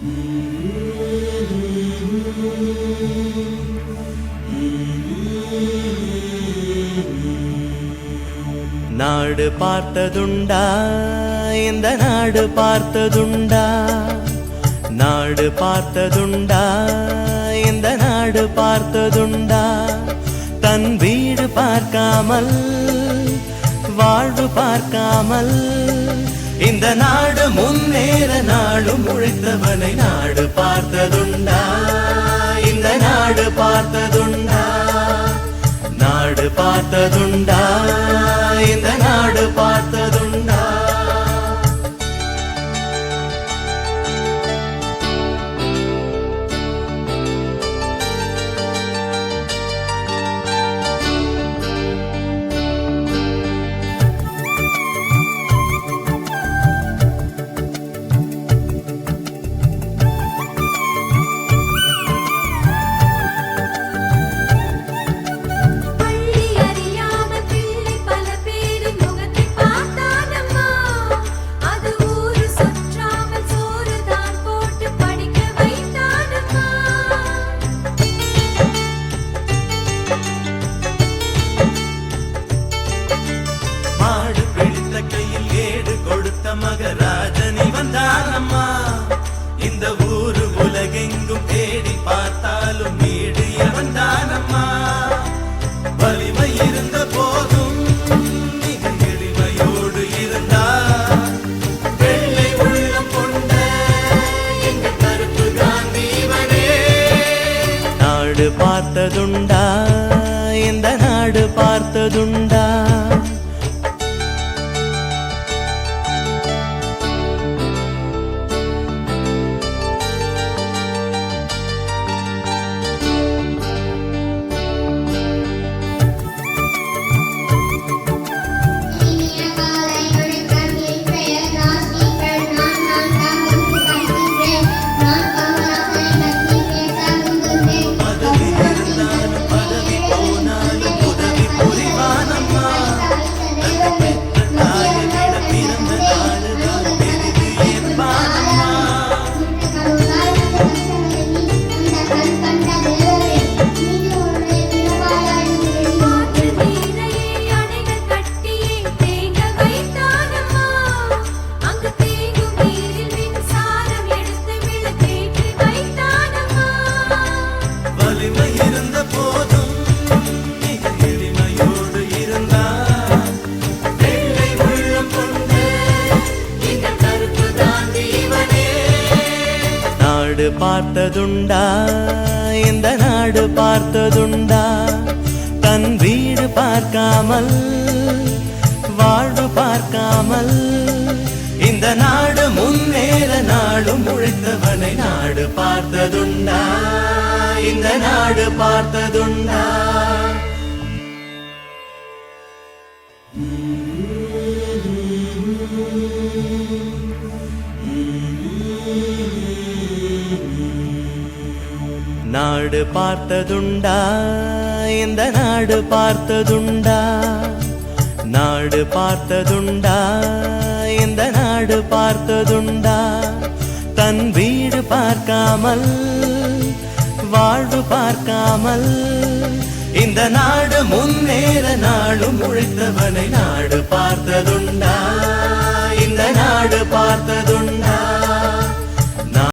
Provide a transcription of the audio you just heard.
நாடு பார்த்ததுண்டா, இந்த நாடு பார்த்ததுண்டா, நாடு பார்த்ததுண்டா, இந்த நாடு பார்த்ததுண்டா. தன் வீடு பார்க்காமல் வாழ்வு பார்க்காமல் இந்த நாடு முன்னேற நாடும் உழைத்தவனை நாடு பார்த்ததுண்டா, இந்த நாடு பார்த்ததுண்டா, நாடு பார்த்ததுண்டா, இந்த நாடு பார்த்ததுண்டா. மகராஜனி வந்தானம்மா, இந்த ஊரு உலகெங்கும் தேடி பார்த்தாலும் வீடு வந்தானம்மா. வலிமை இருந்த போதும் மிக எளிமையோடு இருந்தார், வெள்ளை உள்ளம் கொண்ட எங்க கருப்பு காந்திவனே. நாடு பார்த்ததுண்டா, இந்த நாடு பார்த்ததுண்டா. நாடு பார்த்ததுண்டா, இந்த நாடு பார்த்ததுண்டா. தன் வீடு பார்க்காமல் வாழ்வு பார்க்காமல் இந்த நாடு முன்னேற நாடும் உழைத்தவனை நாடு பார்த்ததுண்டா, இந்த நாடு பார்த்ததுண்டா. நாடு பார்த்ததுண்டா, இந்த நாடு பார்த்ததுண்டா, நாடு பார்த்ததுண்டா, இந்த நாடு பார்த்ததுண்டா. தன் வீடு பார்க்காமல் வாழ்வு பார்க்காமல் இந்த நாடு முன்னேற நாடும் உழைத்தவனை நாடு பார்த்ததுண்டா, இந்த நாடு பார்த்ததுண்டா.